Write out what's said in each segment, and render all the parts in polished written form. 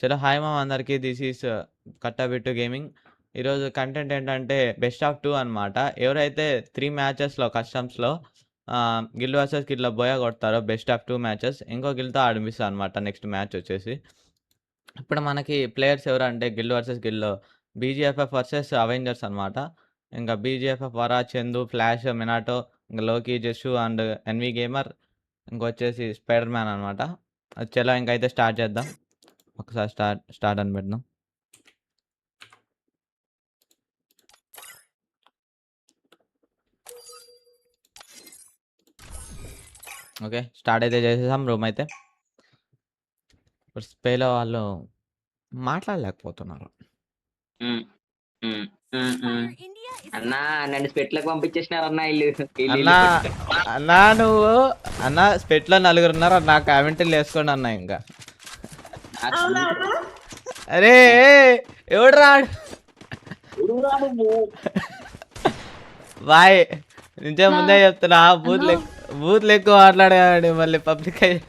చలో హాయ్ మామ అందరికీ. దిస్ ఈస్ కట్టబిట్టు గేమింగ్. ఈరోజు కంటెంట్ ఏంటంటే బెస్ట్ ఆఫ్ 2 అనమాట. ఎవరైతే 3 మ్యాచెస్‌లో కస్టమ్స్‌లో గిల్ వర్సెస్ గిల్‌లో బోయ కొడతారో బెస్ట్ ఆఫ్ 2 మ్యాచెస్ ఇంకో గిల్‌తో ఆడిపిస్తా అనమాట నెక్స్ట్ మ్యాచ్ వచ్చేసి. ఇప్పుడు మనకి ప్లేయర్స్ ఎవరంటే గిల్ వర్సెస్ గిల్‌లో బీజీఎఫ్ఎఫ్ వర్సెస్ అవెంజర్స్ అనమాట. ఇంకా BGFF Vara, Chandu, Flash, Minato, ఇంకా Loki, Jassu and NV gamer ఇంకొచ్చేసి స్పైడర్ మ్యాన్ అనమాట. చలో ఇంకైతే స్టార్ట్ చేద్దాం. ఒకసారి స్టార్ట్ అని పెడదాం. ఓకే. స్టార్ట్ అయితే చేసేసాం రూమ్ అయితే. ఇప్పుడు స్పేలో వాళ్ళు మాట్లాడలేకపోతున్నారు. హ్మ్. హ్మ్. హ్మ్. హ్మ్. అన్నా నన్ను స్పెట్‌లోకి పంపించేసినారన్నా ఈళ్ళు. అన్నా అన్నా నువ్వు అన్నా స్పెట్లో నలుగురున్నారు అన్నా, కామెంట్లు వేసుకోండి అన్నా ఇంకా. అరే ఎవడు రాడు బాయ్ నుంచే ముందే చెప్తున్నా. బూత్లు ఎక్కువ మాట్లాడాడు మళ్ళీ పబ్లిక్ అయ్యి.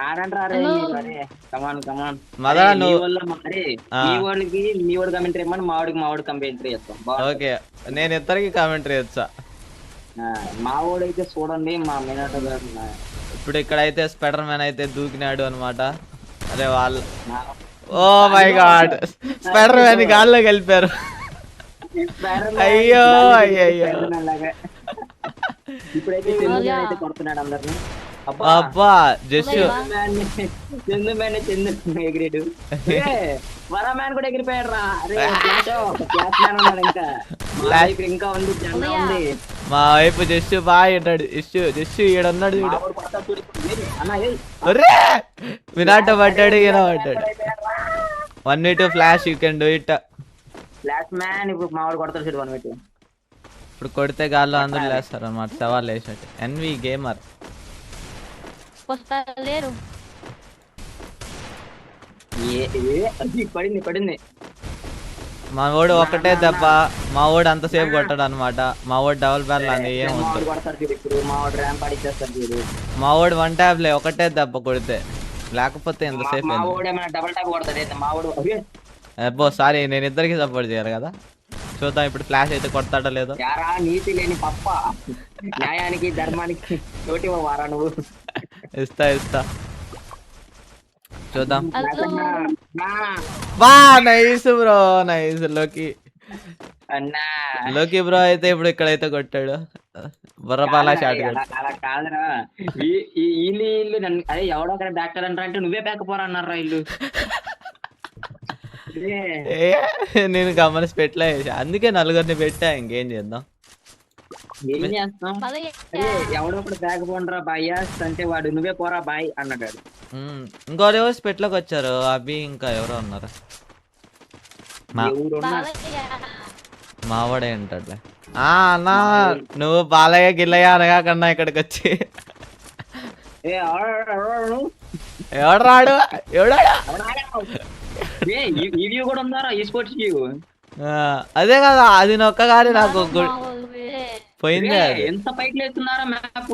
ఆడంట్రా రే అరే కమాన్ కమాన్ మదన మీ నువ్వు వాళ్ళ అరే మీ వాడికి మీ వాడు కమెంటరీ ఇమ్మని మా వాడికి కమెంటరీ చేస్తాం బాగుంటుంది. ఓకే, నేను ఇద్దరికి కామెంటరీ వచ్చా. మా వాడైతే చూడండి మా మినాటో గారు ఇప్పుడు ఇక్కడైతే స్పైడర్ మ్యాన్ అయితే దూకినాడు అనమాట. అరే వాళ్ళు oh my god spider man గాల్లో కలిపారు. అయ్యో అయ్యో ఇప్పుడైతే అయితే కొడుతున్నాడు అందరిని. అబ్బా జస్సు చందు మ్యాన్ చందు ఎగిరేడు వరా మ్యాన్ కూడా ఎగిరిపోయాడు రా. అరే ఉన్నాడు ఇంకా ఇంకా ఉంది జెండా ఉంది. మా వైపు జస్సు బాగా ఉంటాడు. జస్సు ఈడన్నాడు చూడు. అరే వినాట పడ్డాడు ఈయన పడ్డాడు. 1v2 flash you can do it. Flash man ఇప్పుడు మావాడు కొడతాడు చూడు 1v2. ఇప్పుడు కొడితే గాల్లో అందరూ లేస్తారు అనమాట. సవాల్ వేసినట్టు. ఎన్వి గేమర్ లేరు. పడింది మా వాడు ఒకటే దెబ్బ. మా వాడు అంతసేపు కొట్టాడు అనమాట. మా వాడు డబుల్ బ్యారల్ అని ఏం వద్దు. మా వాడు 1 ట్యాబ్లే ఒకటే దెబ్బ కొడితే, లేకపోతే ఎంతసేపు. అబ్బో సారీ, నేను ఇద్దరికి సపోర్ట్ చేయాలి కదా. చూద్దాం ఇప్పుడు ఫ్లాష్ అయితే కొడతాడో లేదో. నీతి లేని పప్ప న్యాయానికి ధర్మానికి తోటి వారా నువ్వు. ఇస్తా చూద్దాం. బా నైస్ బ్రో, నైస్ లోకి బ్రో అయితే ఇప్పుడు ఇక్కడైతే కొట్టాడు. బుర్రపాల షాట్ అలా కాదురా. ఇల్లు నన్ను అదే ఎవడో ఒక డాక్టర్ అంటారా అంటే నువ్వే పేకపోరా అన్నారా ఇల్లు. నేను గమనించి పెట్టలే, అందుకే నలుగురిని పెట్టా. ఇంకేం చేద్దాం. ఏం చేస్తాం. ఎవడో ఒకటి పేకపోనరా బాయ్ అంటే వాడు నువ్వే పోరా బాయ్ అన్నాడు. ఇంకోరు ఎవరు స్పెట్లోకి వచ్చారు. అభి ఇంకా ఎవరో ఉన్నారు. మావాడే ఉంటాడులే. అన్నా నువ్వు బాలయ్య గిల్లయ్య అనగా కన్నా ఇక్కడికి వచ్చి ఎవడు కూడా ఉందారా ఈ స్పోర్ట్స్ అదే కదా, అది నొక్కగానే నాకు పోయింది. ఎంత పైకి లేస్తున్నారా మ్యాప్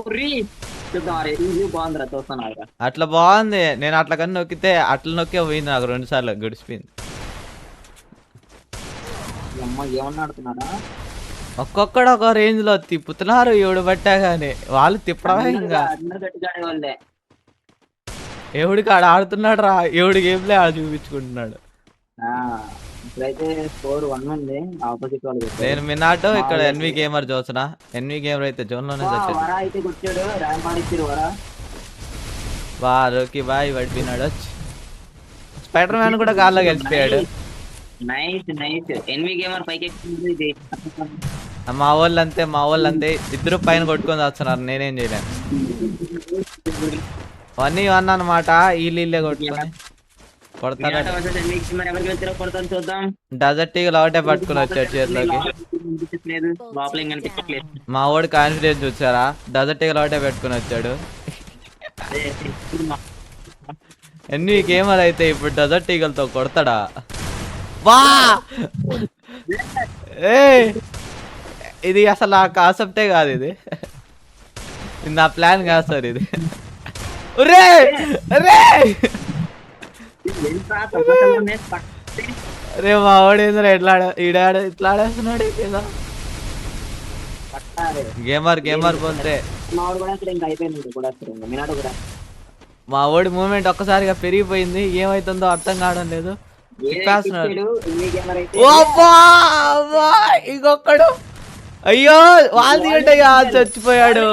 బాగుందిరా చూస్తున్నారు. అట్లా బాగుంది. నేను అట్లా కన్నా నొక్కితే అట్లా నొక్కే పోయింది నాకు 2 సార్లు గడిచిపోయింది. ఏమన్నా ఆడుతున్నారా ఒక్కొక్కడు ఒక రేంజ్ లో తిప్పుతున్నారు. ఎవడు పట్టా గానీ వాళ్ళు తిప్పడమే. ఇంకా ఎవడికి ఆడ ఆడుతున్నాడు రా, ఎవడి గేమ్లే ఆడ చూపించుకుంటున్నాడు. నేను మినాటో ఇక్కడ ఎన్వి గేమర్ చూస్తున్నా. ఎన్వి గేమర్ అయితే జోన్ లోనే బా రోకి బాయ్ పడిపోయినాడు. స్పైడర్ మ్యాన్ కూడా గాల్లో గెలిచిపోయాడు. మా వాళ్ళంతే ఇద్దరు పైన కొట్టుకొని వస్తున్నారు. నేనేం చేయలేను. 1v1 అనమాట. వీళ్ళే కొట్టుకొని కొడతారు. డజర్ట్ ఈగల్ ఒకటే పట్టుకుని వచ్చాడు చేతిలోకి. మా వాడు కాన్ఫిడెన్స్ చూసారా, డజర్ట్ ఈగల్ ఒకటే పెట్టుకుని వచ్చాడు. ఎన్ని గేమర్ అయితే ఇప్పుడు డజర్ట్ ఈగల్ తో కొడతాడా. వా ఇది అసలు నా కాన్సెప్టే కాదు. ఇది నా ప్లాన్ కాదు సార్ ఇది. ఏంట్రా తప్పకలోనే అరే మా వాడు ఏంద్రా ఎట్లా ఇట్లా ఆడేస్తున్నాడు ఏదో పట్టాలి. గేమర్ పోతే మావాడు కూడా అసలు ఇంకా అయిపోయింది కూడా అసలు ఇంకా మినాడు కూడా మా వాడి మూమెంట్ ఒక్కసారిగా పెరిగిపోయింది, ఏమైతుందో అర్థం కావడం లేదు. తిప్పేస్తున్నాడు. ఓ అబ్బా, అబ్బా, ఇంకొక్కడు అయ్యో వాళ్ళు తీయంటయ్యా చచ్చిపోయాడు.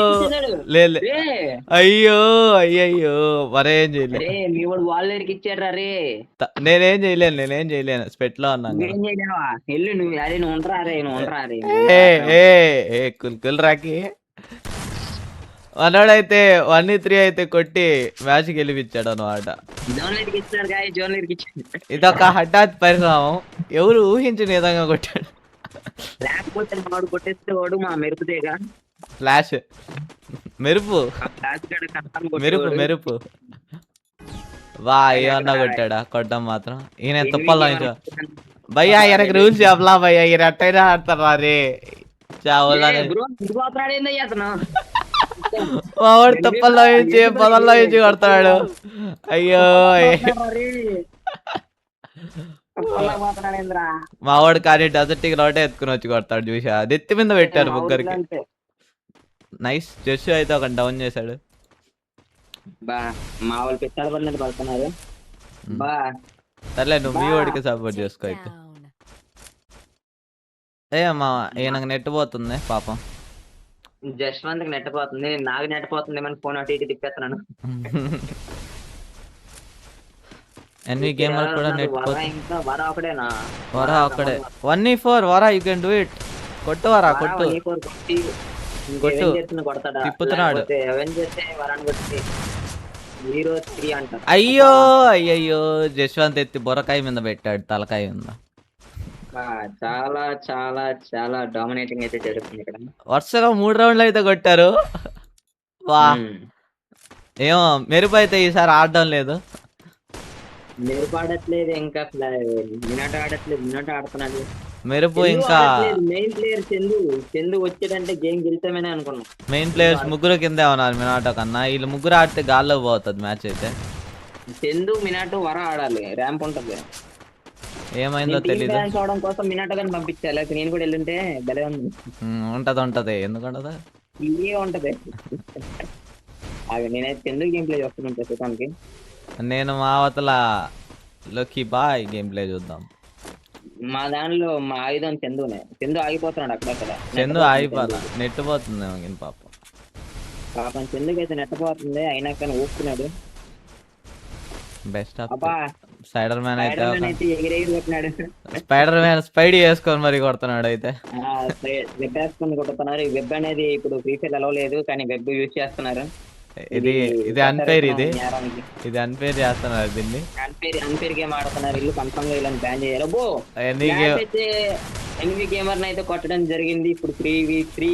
లేదు అయ్యో అయ్యయ్యో మరేం చేయలేదు, మీ వాడు వాళ్ళకి ఇచ్చాడు రే. నేనేం చేయలేను స్పెట్ లో ఉన్నాను. ఏం చేయలేవా ఎల్లు నువ్వు అరే నువ్వు ఉండరా రే నువ్వు ఉండరా రే కుల్ రాకి మనోడైతే 1-3 అయితే కొట్టి మ్యాచ్ గెలిపించాడు అనమాట. జోన్లకి ఇచ్చాడు గాయ జోన్లకి ఇచ్చాడు. ఇదొక హఠాత్ పరిణామం, ఎవరు ఊహించిన విధంగా కొట్టాడు. లేకపోతే వాడు కొట్టేస్తే వాడు మా మెరుపుదేగా ఫ్లాష్ మెరుపు ఫ్లాష్ గడ కట్టాను మెరుపు మెరుపు వా ఏమన్నా కొట్టాడా, కొట్టడం మాత్రం ఈయన తుప్పల్లో భయ్యా ఈయనకి రూల్స్ చెప్పలా భయ్యా, ఈయన ఎట్టయినా ఆడతారా రే చావాలని. అతను మా వాడు తుప్పల్లో నుంచి పొదల్లో నుంచి కొడతాడు. అయ్యో మా వాడు కానీ డజర్టీకి రోటే ఎత్తుకుని వచ్చి కొడతాడు చూసా, అది ఎత్తి మీద పెట్టారు ముగ్గురికి. నైస్ జస్సు అయితే ఒక డౌన్ చేశాడు. బా మా వాళ్ళు పెట్టాలి పడినట్టు పడుతున్నారు. బా సర్లే నువ్వు మీ వాడికి సపోర్ట్ చేసుకో అయితే. మా ఈయనకు నెట్ పోతుంది పాపం. జశ్వంత్ నెట్ పోతుంది, నాకు నెట్ పోతుంది ఏమని ఫోన్ అటు ఇటు తిప్పేస్తున్నాను. ఎన్వి గేమర్ కూడా నెట్ ఇంకా వరా ఒకడేనా? వరా ఒకడే 1v4 వరా, యూ కెన్ డూ ఇట్. కొట్టు వరా కొట్టు కొట్టు తిప్పుతున్నాడు. అయ్యో అయ్యయ్యో జశ్వంత్ ఎత్తి బొరకాయ మీద పెట్టాడు, తలకాయ మీద. చాలా చాలా చాలా డామినేటింగ్ అయితే జరుగుతుంది ఇక్కడ. వరుసగా 3 రౌండ్లు అయితే కొట్టారు. వా ఏమో మెరుపు అయితే ఈసారి ఆడడం లేదు. మెరుపు ఆడట్లేదు, ఇంకా మినాట ఆడట్లేదు, మినాట ఆడుతున్నాడు. మెరుపు ఇంకా మెయిన్ ప్లేయర్ చందు వచ్చాడంటే గేమ్ గెలిచామని అనుకున్నాం. మెయిన్ ప్లేయర్స్ ముగ్గురు కిందే ఉన్నారు మినాటో కన్నా, వీళ్ళు ముగ్గురు ఆడితే గాల్లో పోతుంది మ్యాచ్ అయితే. చందు మినాటో వర ఆడాలి, ర్యాంప్ ఉంటది. ఏమైందో తెలీదు, చూడడం కోసం మినాటో గాని పంపించాలి, నేను కూడా వెళ్ళుంటే భలే ఉంది. ఉంటది ఎందుకుంటది ఇవే ఉంటది. నేనైతే చందు గేమ్ ప్లే చేస్తున్నాను ప్రస్తుతానికి. నేను మా అవతల లోకి బాయ్ గేమ్ ప్లే చూద్దాం. మా దానిలో మా ఆయుధం చందు ఆగిపోతున్నాడు అక్కడక్కడ. చందు ఆగిపోదా, నెట్ పోతుంది పాపం చందుకి అయితే నెట్ పోతుంది, అయినా కానీ ఊపుతున్నాడు. బెస్ట్ ఆఫ్ స్పైడర్ మ్యాన్ అయితే ఎగిరెగిరి కొట్టినాడు. స్పైడర్ మ్యాన్ స్పైడ్ వేసుకొని మరి కొడుతున్నాడు అయితే. వెబ్ వేసుకొని కొడుతున్నారు. ఈ వెబ్ అనేది ఇప్పుడు ఫ్రీ ఫైర్ అలవ్ లేదు, కానీ వెబ్ యూజ్ చేస్తున్నారు. ఇది అన్ఫైర్, ఇది అన్ఫైర్ చేస్తున్నారు, దీన్ని అన్ఫైర్ గేమ్ ఆడుతున్నారు. ఇల్లు కన్ఫర్మ్ గా ఇలా బ్యాన్ చేయాలి. ఎనిమిది గేమర్ అయితే కొట్టడం జరిగింది. ఇప్పుడు 3v3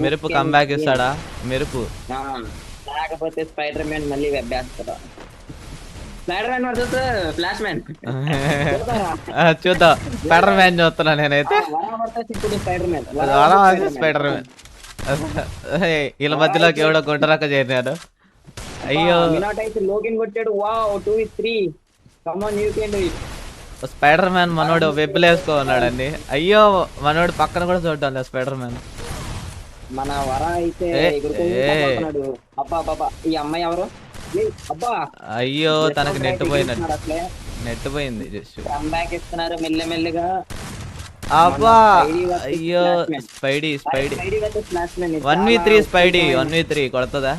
మెరుపు కంబ్యాక్ ఇస్తాడా మెరుపు, లేకపోతే స్పైడర్ మ్యాన్ మళ్ళీ వెబ్ వేస్తాడా? Spider Man versus Flash man చూద్దాం. స్పైడర్ మ్యాన్ చూస్తున్నా నేనైతే, ఇప్పుడు స్పైడర్ మ్యాన్ స్పైడర్ మ్యాన్ వీళ్ళ మధ్యలోకి ఎవడో గుంటరాక చేరినాడు. అయ్యో లోగిన్ కొట్టాడు. Wow 2v3 come on you can do it. Spider man మనోడు వెబ్బులు వేసుకోన్నాడండి. అయ్యో మనోడు పక్కన కూడా చూడడం లేదు స్పైడర్ మ్యాన్. మన వర అయితే అబ్బా ఈ అమ్మాయి ఎవరు? అబ్బా అయ్యో తనకి నెట్ పోయినట్టు, నెట్ పోయింది. జస్ట్ కంబ్యాక్ ఇస్తున్నారు మెల్లమెల్లగా. అబ్బా అయ్యో స్పైడీ 1v3 స్పైడీ 1v3 కొడతదా?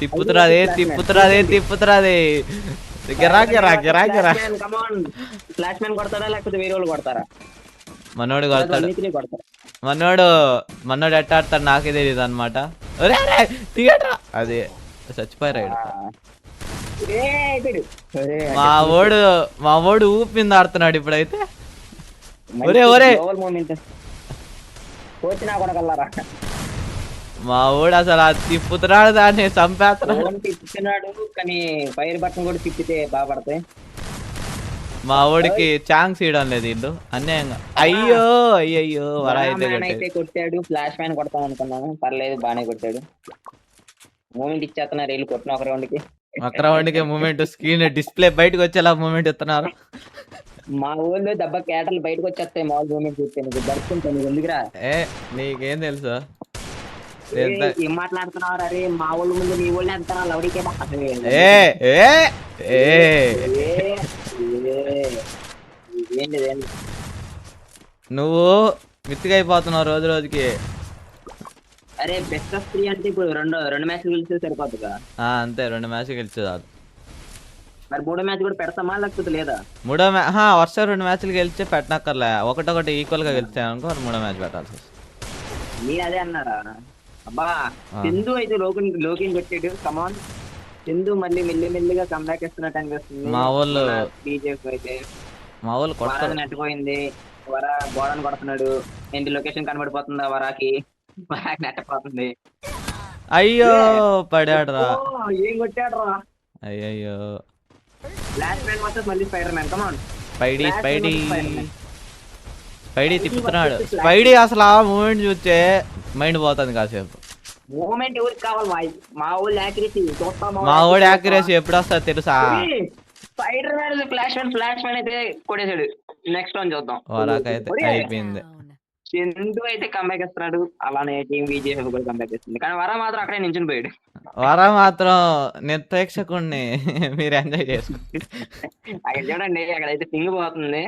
తిప్పుతురాదే ఫ్లాష్ మ్యాన్ కొడతారా లేకపోతే వేరే వాళ్ళు కొడతారా? మనోడు కొడతాడు. మనోడు ఎట్ట ఆడతాడు నాకే తెలియదు అనమాట. అది చచ్చిపోయారు. మా వాడు ఊపింది ఆడుతున్నాడు ఇప్పుడైతే. మా వాడు అసలు తిప్పుతున్నాడు, దాన్ని తిప్పుతున్నాడు. కానీ ఫైర్ బటన్ కూడా తిప్పితే బాగా పడతాయి. మా వాడికి ఛాన్స్ ఇవ్వడం లేదు వీళ్ళు అన్యాయంగా. అయ్యో వర అయితే కొట్టాడు. ఫ్లాష్ మ్యాన్ కొడతాం అనుకున్నాను, పర్లేదు బాగానే కొట్టాడు. మూమెంట్ ఇచ్చేస్తున్నారు వీళ్ళు కొట్టిన ఒక రౌండ్ కి. ఒక్క రౌండ్కే మూమెంట్ స్క్రీన్ డిస్ప్లే బయటకు వచ్చేలా మూమెంట్ ఇస్తున్నారు. మా ఊళ్ళో దెబ్బ కేటలు బయటకు వచ్చేస్తాయి మామూలు మూమెంట్ చూస్తే. నీకు దడుచుకుంటాను నీకు ఎందుకురా? ఏ నీకేం తెలుసు? ఏం మాట్లాడుతున్నావు? అరే మా ఊళ్ళో ముందు నీ ఊళ్ళో ఎంత లౌడీకే ఏ ఏ ఏ ఏంటి నువ్వు మిత్తిగా అయిపోతున్నావు రోజు రోజుకి. అరే బెస్ట్ ఆఫ్ 3 అంటే ఇప్పుడు రెండు మ్యాచ్లు గెలిస్తే సరిపోతుందా? అంతే 2 మ్యాచ్లు గెలిచేదాదు. మరి 3వ మ్యాచ్ కూడా పెడతామా లేకపోతే లేదా? వరుస 2 మ్యాచ్లు గెలిస్తే పెట్టనక్కర్లే. ఒకటొకటి ఈక్వల్ గా గెలిచాయి అనుకో 3వ మ్యాచ్ పెట్టాల్సి వస్తుంది. మీరు అదే అన్నారా? అబ్బా సింధు అయితే లోకిని కొట్టాడు. కమాన్ సింధు మళ్ళీ మెల్లిగా కంబ్యాక్ ఇస్తున్నట్టు అనిపిస్తుంది. మా వాళ్ళు బీజేపీ అయితే మా వాళ్ళు కొడతారు. నెట్టపోయింది. వర గోడను కొడుతున్నాడు. ఏంటి లొకేషన్ కనబడిపోతుందా? వరాకి నెట్టపోతుంది. అయ్యో పడాడురా. ఏం కొట్టాడు రా? అయ్యయ్యో లాస్ట్ మ్యాన్ వర్సెస్ మళ్ళీ స్పైడర్ మ్యాన్. కమాన్ స్పైడీ తిప్పుతున్నాడు. స్పైడీ అసలు ఆ మూమెంట్ చూస్తే మైండ్ పోతుంది కాసేపు. మూమెంట్ ఎవరికి కావాలి? మా ఊళ్ళో యాక్యురసీ మా ఊడి యాక్యురసీ ఎప్పుడు వస్తుంది తెలుసా? స్పైడర్ మ్యాన్ ఫ్లాష్ మ్యాన్ అయితే కొట్టేశాడు. నెక్స్ట్ రౌండ్ చూద్దాం. వరాకైతే అయిపోయింది. సింధు అయితే కంబ్యాక్ ఇస్తున్నాడు. అలానే టీం బీజేపీ కూడా కంబ్యాక్ ఇస్తుంది. కానీ వర మాత్రం అక్కడే నించుని పోయాడు. వర మాత్రం నేను ప్రేక్షకుడిని మీరు ఎంజాయ్ చేసుకోండి. అక్కడ చూడండి అక్కడైతే పింగ్ పోతుంది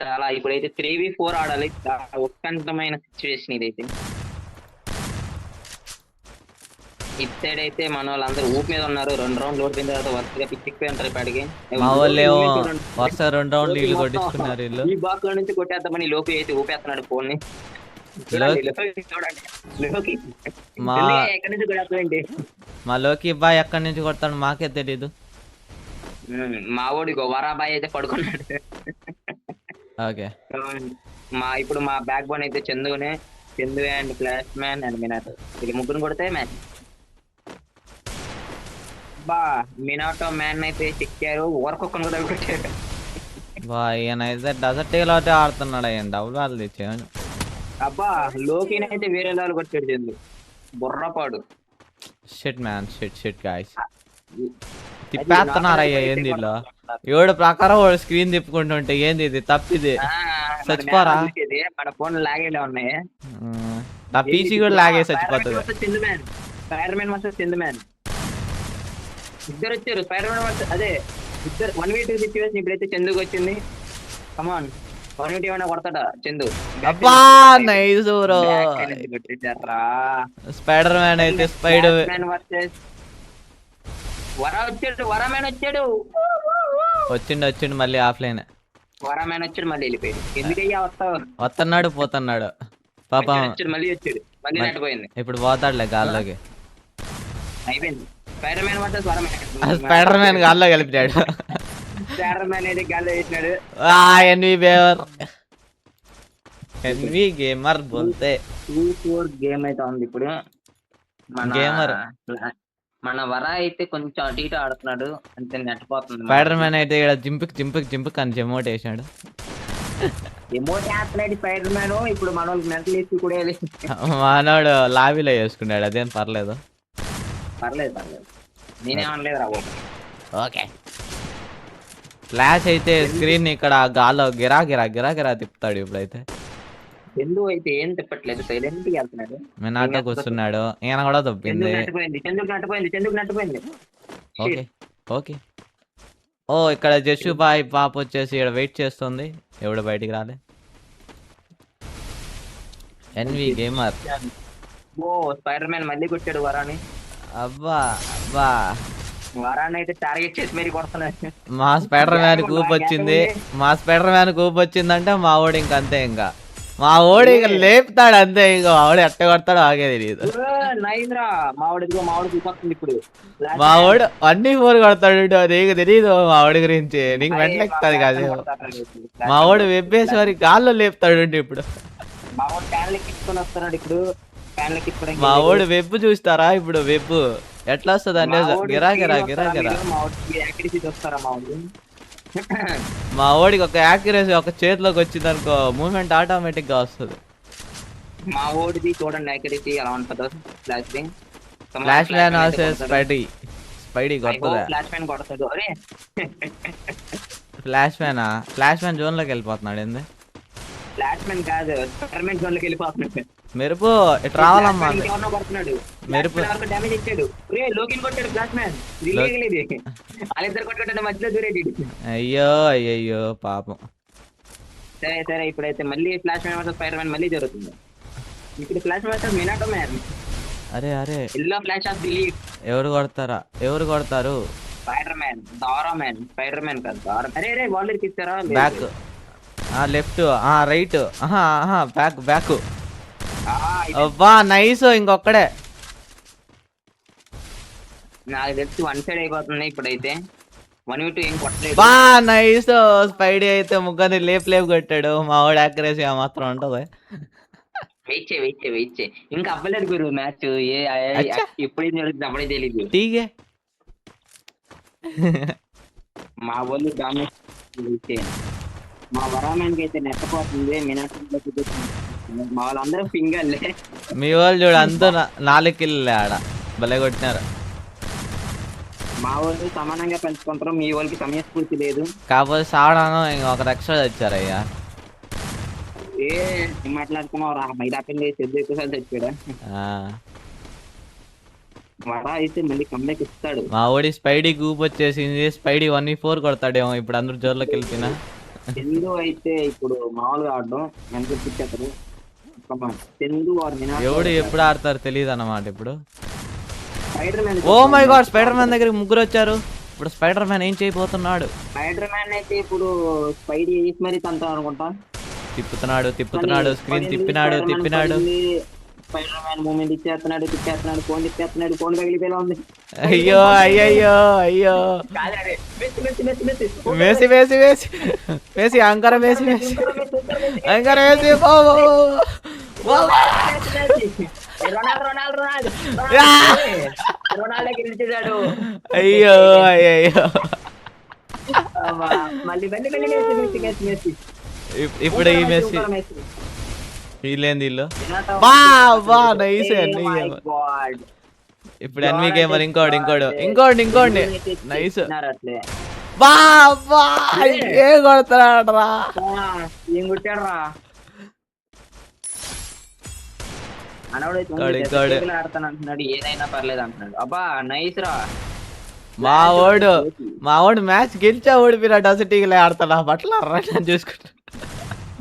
చాలా. ఇప్పుడైతే 3v4 ఆడాలి. చాలా ఉత్కంఠమైన సిచ్యువేషన్ ఇదైతే. ఇటు సైడ్ అయితే మన వాళ్ళందరూ ఊపి మీద ఉన్నారు. 2 రౌండ్లు ఓడిపోయిన తర్వాత వరుసగా పిచ్చిపోయి ఉంటారు ఇప్పటికి. మా వాళ్ళు ఏమో వరుస 2 రౌండ్లు ఇల్లు కొట్టించుకున్నారు. ఇల్లు ఈ బాక్స్ లో నుంచి కొట్టేద్దామని లోకి అయితే ఊపేస్తున్నాడు ఫోన్ ని. ఎక్కడి నుంచి కొట్టేస్తాడండి? మా లోకి బాయ్ ఎక్కడి నుంచి కొడతాడు మాకే తెలీదు. మా ఓడి వరాబాయ్ అయితే పడుకున్నాడు. ఓకే ఇప్పుడు మా బ్యాక్ బోన్ అయితే Chandu and flash man and Minato. ఇది ముగ్గురు కొడితే మ్యాచ్. బా మినాటో మ్యాన్ అయితే చిక్కారు. ఓరకొక్కను కూడా కొట్టారు. ఈయన అయితే డజర్ట్ అయితే ఆడుతున్నాడు. ఆయన డబ్బులు వాళ్ళు తెచ్చాను. అబ్బా లోకిని అయితే వేరే వాళ్ళు కొట్టాడు చందు. బుర్రపాడు. Shit man shit guys. తిప్పేస్తున్నారయ్యా ఏంది ఇల్లు? 7 ప్రకారం వాడు స్క్రీన్ తిప్పుకుంటుంటే ఏంది ఇది? తప్పిది చచ్చిపోరా. మన ఫోన్ లాగేలా ఉన్నాయి. నా పీసీ కూడా లాగే చచ్చిపోతుంది. Spider Man versus Sindhu man. ఇద్దరు వచ్చారు. స్పైడర్ మ్యాన్ వర్సెస్ అదే ఇద్దరు 1v2 సిచ్యువేషన్. ఇప్పుడైతే చందుకు వచ్చింది. కమాన్ 1v2 ఏమైనా కొడతాడా చందు? అబ్బా నైస్ బ్రో. స్పైడర్ మ్యాన్ అయితే స్పైడర్ మ్యాన్ వర్సెస్ వరా మ్యాన్ వచ్చాడు. వచ్చిండు మళ్ళీ ఆఫ్లైన్. వరా మ్యాన్ వచ్చాడు మళ్ళీ వెళ్ళిపోయాడు. ఎందుకయ్యా వస్తున్నాడు పోతున్నాడు పాపం. మళ్ళీ వచ్చాడు మళ్ళీ నెట్టపోయింది. ఇప్పుడు పోతాడులే గాల్లోకి. అయిపోయింది. స్పైడర్ మ్యాన్ వర్సెస్ వరా మ్యాన్. స్పైడర్ మ్యాన్ గాల్లో కలిపాడు. స్పైడర్ మ్యాన్ అయితే గాల్లో వేసినాడు. ఎన్వి గేమర్ బోల్తే 2-4 గేమ్ అయితే ఉంది ఇప్పుడు. గేమర్ మన వర అయితే కొంచెం అటు ఇటు ఆడుతున్నాడు. అంతే నెట్టపోతుంది. స్పైడర్ మ్యాన్ అయితే ఇక్కడ జింపిక్ అని ఎమోట్ వేసాడు. ఎమోట్ వేస్తున్నాడు స్పైడర్ మ్యాన్. ఇప్పుడు మన వాళ్ళకి మెంటల్ వేసి కూడా మనోడు లాబీలో వేసుకున్నాడు. అదేం పర్లేదు. నేనేమనలేదు రా. ఓకే ఫ్లాష్ అయితే స్క్రీన్ ఇక్కడ గాల్లో గిరా తిప్పుతాడు. ఇప్పుడైతే చందు అయితే ఏం తిప్పట్లేదు. సైలెంట్ గా వెళ్తున్నాడు. మినాటో కూర్చున్నాడు. ఈయన కూడా తప్పింది. చందుకు నట్టుపోయింది. ఓకే ఓ ఇక్కడ జస్సు బాయ్ పాప వచ్చేసి ఇక్కడ వెయిట్ చేస్తుంది. ఎవడు బయటికి రాలే. NV gamer. ఓ స్పైడర్ మ్యాన్ మళ్ళీ కొట్టాడు వరాని. అబ్బా వరాన్ని అయితే టార్గెట్ చేసి మరి కొడుతున్నాడు. మా స్పైడర్ మ్యాన్ కూపు వచ్చిందంటే మా ఓడి ఇంకంతే. మా ఓడి ఇక లేపుతాడు అంతే. ఇంకా మా ఓడి ఎట్ట కొడతాడో ఆగే తెలియదు. మా ఓడు 1v4 కొడతాడు. నీకు తెలియదు మా ఓడి గురించి. నీకు వెంటనే ఎక్కుతుంది కాదు. మా ఓడు వెబ్బేసి మరి గాల్లో లేపుతాడు. ఇప్పుడు మా ఓడు వెబ్ చూస్తారా? ఇప్పుడు వెబ్ ఎట్లా వస్తుంది అంటే గిరా మా ఓడికి ఒక యాక్యురసీ ఒక చేతిలోకి వచ్చింది అనుకో మూవ్మెంట్ ఆటోమేటిక్ గా వస్తుంది. మా ఓడిది చూడండి యాక్యురసీ ఎలా ఉంటుందో. ఫ్లాష్ మ్యాన్ వర్సెస్ స్పైడీ కొత్తదా? ఫ్లాష్ మ్యాన్ కొడతాడు. అరే ఫ్లాష్ మ్యాన్ జోన్ లోకి వెళ్ళిపోతున్నాడు ఏంది? ఫ్లాష్ మ్యాన్ కాదు, స్పైడర్ మ్యాన్ జోన్ లోకి వెళ్ళిపోతున్నాడు. మెరుపు ఇటు రావాలమ్మా. ఎవరినో కొడుతున్నాడు. మెరుపు డ్యామేజ్ ఇచ్చాడు. రే లోకిన్ కొట్టాడు ఫ్లాష్ మ్యాన్. ఇది వాళ్ళిద్దరు కొట్టుకుంటే మధ్యలో దూరేది. అయ్యో అయ్యయ్యో పాపం. సరే ఇప్పుడైతే మళ్ళీ flash man versus spider Man మళ్ళీ జరుగుతుంది. ఇప్పుడు flash man versus Minato man. అరే ఎల్లో ఫ్లాష్ ఆఫ్ బిలీఫ్. ఎవరు కొడతారు? స్పైడర్ మ్యాన్, దారా మ్యాన్. స్పైడర్ మ్యాన్ కాదు దారా. అరే వాళ్ళు ఇస్తారా? Back, left, right, back. అబ్బా నైస్. ఇంకొక్కడే. నాకు తెలిసి వన్ సైడ్ అయిపోతుంది ఇప్పుడైతే. 1v2 ఏం కొట్టలేదు. బా నైస్. స్పైడీ అయితే ముగ్గురిని లేపు కొట్టాడు. మా వాడు యాక్యురసీ మాత్రం ఉంటది. వెయిట్ చే ఇంకా అవ్వలేదు గురు మ్యాచ్. ఎప్పుడు జరుగుతుంది అప్పుడే తెలీదు. ఠీకే. మా వాళ్ళు డామినేట్. మా వరామాన్ కి అయితే నెట్టపోతుంది. మా వాళ్ళందరూ ఫింగర్లే. మీ వాళ్ళు చూడు అంతా 4 కిల్లులే ఆడ. భలే కొట్టినారు. మా వాళ్ళు సమానంగా పెంచుకుంటారు. మీ వాళ్ళకి సమయస్ఫూర్తి లేదు. కాకపోతే సావడాను ఇంకొక రక్షణ తెచ్చారయ్యా. ఏం మాట్లాడుతున్నావు రా? మైదా పిండి ఎక్కువసార్లు తెచ్చాడా? వడా అయితే మళ్ళీ కంబ్యాక్ ఇస్తాడు. మా ఓడి స్పైడీ గూప్ వచ్చేసింది. స్పైడీ 1v4 కొడతాడేమో ఇప్పుడు అందరూ జోర్లోకి వెళ్ళిపోయినా. చందు అయితే ఇప్పుడు మామూలుగా ఆడడం ఎంత పిచ్చేస్తారు. చందు ఎవడు ఎప్పుడు ఆడతారు తెలియదు అన్నమాట. ఇప్పుడు spider man. Oh my god, spider man దగ్గరికి ముగ్గురు వచ్చారు. ఇప్పుడు స్పైడర్ మ్యాన్ ఏం చేయబోతున్నాడు? స్పైడర్ మ్యాన్ అయితే ఇప్పుడు స్పైడీ వేసి మరీ తంటాం అనుకుంటా. తిప్పుతున్నాడు. స్క్రీన్ తిప్పినాడు. స్పైడర్ మ్యాన్ మూమెంట్ ఇచ్చేస్తున్నాడు. ఫోన్ తిప్పేస్తున్నాడు. ఫోన్ పగిలిపోయేలా ఉంది. అయ్యో వేసి అంకర వేసి రొనాల్డో గెలిచేశాడు. అయ్యో మళ్ళీ మెస్సీ. ఇప్పుడు ఈ మెస్సీ వీళ్ళేంది వీళ్ళు. ఇప్పుడు ఎన్వి గేమర్ ఇంకోటి నైస్. ఏం కొడతాడరా? ఏం కొట్టాడు రా ఆడతానంటున్నాడు. ఏదైనా పర్లేదు అంటున్నాడు. అబ్బా నైస్ రా. మా వాడు మ్యాచ్ గెలిచా ఓడిపోయినా డసటీగలే ఆడతాడు. బట్ల చూసుకుంటా.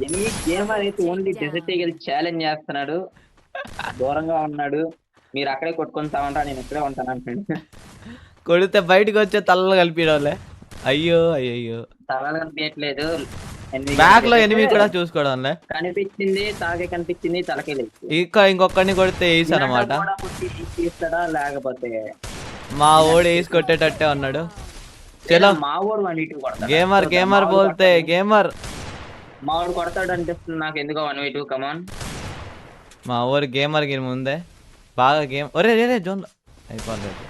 ఎనిమిది గేమర్ అయితే ఓన్లీ డెజర్ట్ ఈగల్ ఛాలెంజ్ చేస్తున్నాడు. దూరంగా ఉన్నాడు. మీరు అక్కడే కొట్టుకొని తామంటా, నేను ఇక్కడే ఉంటాను అంటున్నాడు. కొడితే బయటకు వచ్చే తలలు కలిపిడలే. అయ్యో తలలు కనిపించట్లేదు. బ్యాక్ లో ఎనిమిది కూడా చూసుకోవడం కనిపించింది. తాగే కనిపించింది. తలకే లేదు. ఇంకొకరిని కొడితే వేసి అనమాట. తీస్తాడా లేకపోతే మా ఓడి వేసి కొట్టేటట్టే ఉన్నాడు. చలో మా ఓడు 1v2 కొడతాడు. గేమర్ బోల్తే గేమర్. మా ఓడు కొడతాడు అనిపిస్తుంది నాకు ఎందుకో 1v2. కమాన్ మా ఊరు గేమర్ కి ముందే బాగా గేమ్. ఒరే జోన్ అయిపోలేదు.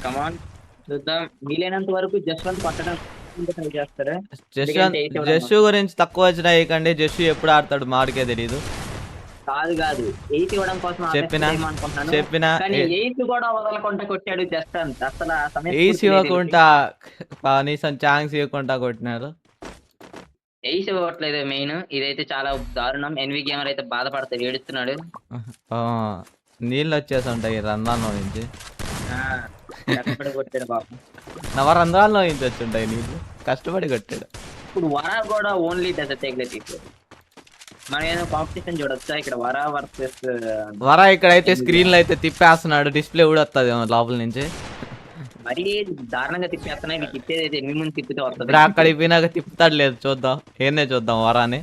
కమాన్ చూద్దాం. వీలైనంత వరకు జస్వంత్ కొట్టడం ట్రై చేస్తాడు. జస్సు గురించి తక్కువ వచ్చిన వేయకండి. జస్సు ఎప్పుడు ఆడతాడు మాడికే తెలీదు. కాదు 8 ఇవ్వడం కోసం చెప్పినా 8 కూడా వదలకుండా కొట్టాడు జస్వంత్. అసలు ఎయిస్ ఇవ్వకుండా కనీసం ఛాన్స్ ఇవ్వకుండా కొట్టినారు. ఎయిస్ ఇవ్వట్లేదు మెయిన్. ఇదైతే చాలా దారుణం. ఎన్వి గేమర్ అయితే బాధపడతాడు, ఏడుస్తున్నాడు. నీళ్ళు వచ్చేసి ఉంటాయి రంధ్రాల్లో నుంచి. కష్టపడి కొట్టాడు పాపం. నవరంధ్రాల్లో నుంచి వచ్చి ఉంటాయి నీళ్ళు. కష్టపడి కొట్టాడు. ఇప్పుడు వరా కూడా ఓన్లీ డెజర్ట్ ఈగల్ తీసాడు. మనం ఏదో కాంపిటీషన్ చూడొచ్చా ఇక్కడ? వరా వర్సెస్ వరా ఇక్కడైతే స్క్రీన్ లో అయితే తిప్పేస్తున్నాడు. డిస్ప్లే కూడా వస్తుంది లోపల నుంచి. మరీ దారుణంగా తిప్పేస్తున్నాయి. తిప్పేది అయితే ఎన్ని ముందు తిప్పితే వస్తుంది. అక్కడికి పోయినాక తిప్పుతాడు లేదు. చూద్దాం ఏనే చూద్దాం వరాని.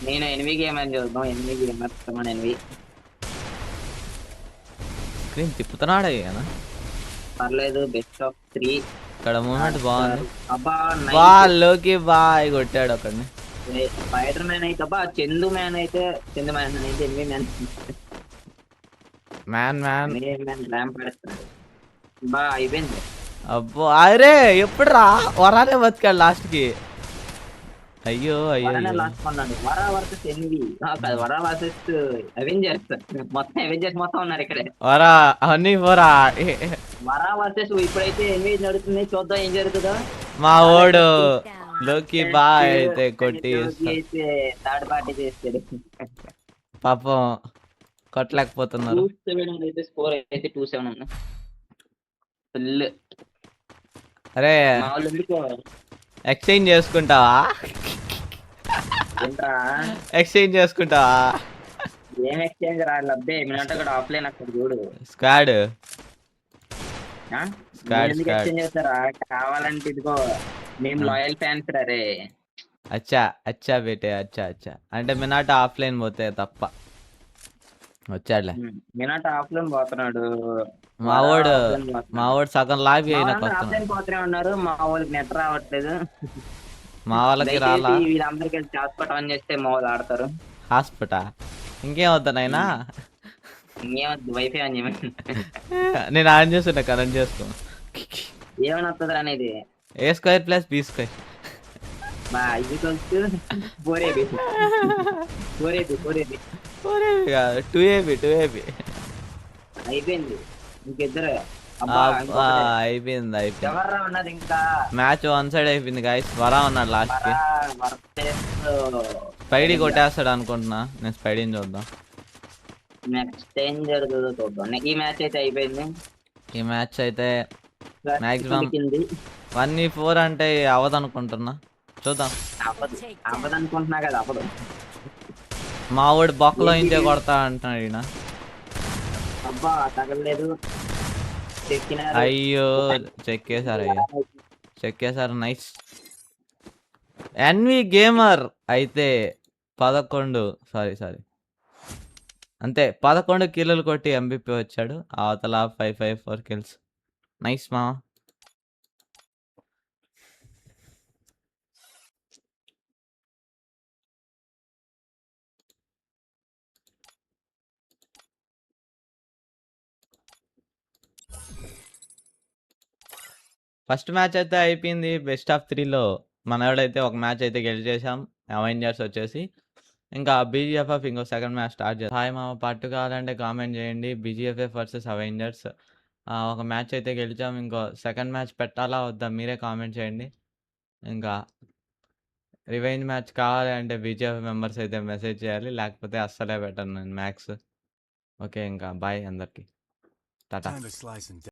నేను ఎన్వి గేమర్ చూద్దాం. ఎన్వి గేమర్ ఎన్వి స్క్రీన్ తిప్పుతున్నాడు అయ్యానా? పర్లేదు. బెస్ట్ ఆఫ్ 3 ఇక్కడ మూమెంట్ బాగుంది. అబ్బా బాల్లోకి బాయ్ కొట్టాడు అక్కడిని. స్పైడర్ మ్యాన్ అయితే అబ్బా చందు మ్యాన్ అయితే ఎన్వి మ్యాన్ ర్యాంప్ పెడుతున్నాడు. బా అయిపోయింది. అబ్బో అరే ఎప్పుడు రా వరానే బతికాడు లాస్ట్ కి. అయ్యో అయ్యో వరనే అయ్యో లాస్ట్ కొన్నాడు. వర వర్సెస్ ఎన్వి కాదు, వర వర్సెస్ అవెంజర్స్. మొత్తం అవెంజర్స్ మొత్తం ఉన్నారు ఇక్కడే. వరా అన్ని పోరా వర వర్సెస్ ఇప్పుడైతే ఎన్వి నడుస్తుంది, చూద్దాం ఏం జరుగుతుందో. మా చాలా ఓడు interesting. లోకి Contest. బాయ్ అయితే కానీ కొట్టి జోగి అయితే థర్డ్ పార్టీ చేస్తాడు. పాపం కొట్టలేకపోతున్నారు 2-7 అయితే స్కోర్ అయితే 2-7 ఉంది. ఫుల్ అరే మా వాళ్ళు ఎందుకో ఎక్స్చేంజ్ చేసుకుంటావా ఏంట్రా ఎక్స్చేంజ్ చేసుకుంటావా ఏం ఎక్స్చేంజ్ రాదు అబ్బే. మినంటే అక్కడ ఆఫ్లైన్ అక్కడ చూడు. స్క్వాడ్ ఆ? Squad, మీరు ఎందుకు squad. ఎక్స్చేంజ్ చేస్తారా? కావాలంటే ఇదిగో మేము లాయల్ ఫ్యాన్స్ రే. అచ్చా అచ్చా బేటే అచ్చా అచ్చా అంటే మినాట ఆఫ్లైన్ పోతే తప్ప వచ్చాడులే మినాట ఆఫ్లైన్ పోతున్నాడు. మా వాడు సగం లాబీ అయినాక వస్తున్నాడు ఆఫ్లైన్ పోతూనే ఉన్నారు. మా వాళ్ళకి నెట్ రావట్లేదు. మా వాళ్ళకి రాలా దయచేసి వీళ్ళందరికీ హాట్స్పాట్ ఆన్ చేస్తే మా వాళ్ళు ఆడతారు. హాస్పిటల్ ఇంకేం అవుతానైనా ఇంకేమద్దు, వైఫై ఆన్ చేయమని. నేను ఆన్ చేస్తున్నా కరెంట్ చేసుకో ఏమని వస్తుంది అనేది ఏ స్క్వేర్ ప్లస్ బి స్క్వేర్ మా ఇది ఫోరేబి ఫోరేబి ఫోరేబి టూ ఏబి అయిపోయింది. ఇంకిద్దరు అయిపోయింది ఎవర్రా ఉన్నది ఇంకా? మ్యాచ్ వన్ సైడ్ అయిపోయింది గాయస్ వరా ఉన్నాడు లాస్ట్ కి స్పైడీ కొట్టేస్తాడు అనుకుంటున్నా నేను స్పైడీని చూద్దాం నెక్స్ట్ ఏం జరుగుతుందో చూద్దాం. ఈ మ్యాచ్ అయితే అయిపోయింది. ఈ మ్యాచ్ అయితే మాక్సిమం ఉడికింది. 1v4 అంటే అవ్వదు అనుకుంటున్నా చూద్దాం అవ్వదు అనుకుంటున్నా కదా, అవ్వదు. మా వాడు బొక్కలో ఇంతే కొడతా అంటున్నాడు ఈయన అబ్బా తగలలేదు. చెక్కినారు. అయ్యో చెక్కేశారు నైస్ ఎన్వి గేమర్ అయితే 11 సారీ అంతే 11 కిల్లులు కొట్టి ఎంబీపీ వచ్చాడు అవతల 554 కిల్స్ నైస్ మా ఫస్ట్ మ్యాచ్ అయితే అయిపోయింది బెస్ట్ ఆఫ్ 3లో మనవాడైతే ఒక మ్యాచ్ అయితే గెలిచేసాం అవెంజర్స్ వచ్చేసి ఇంకా బీజీఎఫ్ఎఫ్ ఇంకో సెకండ్ మ్యాచ్ స్టార్ట్ చేస్తాం హాయ్ మా పట్టు కావాలంటే కామెంట్ చేయండి బీజీఎఫ్ఎఫ్ వర్సెస్ అవెంజర్స్ ఒక మ్యాచ్ అయితే గెలిచాం ఇంకో సెకండ్ మ్యాచ్ పెట్టాలా వద్దా మీరే కామెంట్ చేయండి ఇంకా రివెంజ్ మ్యాచ్ కావాలి అంటే బీజీఎఫ్ మెంబర్స్ అయితే మెసేజ్ చేయాలి లేకపోతే అస్సలే పెట్టను నేను మ్యాక్స్ ఓకే ఇంకా బాయ్ అందరికి టాటా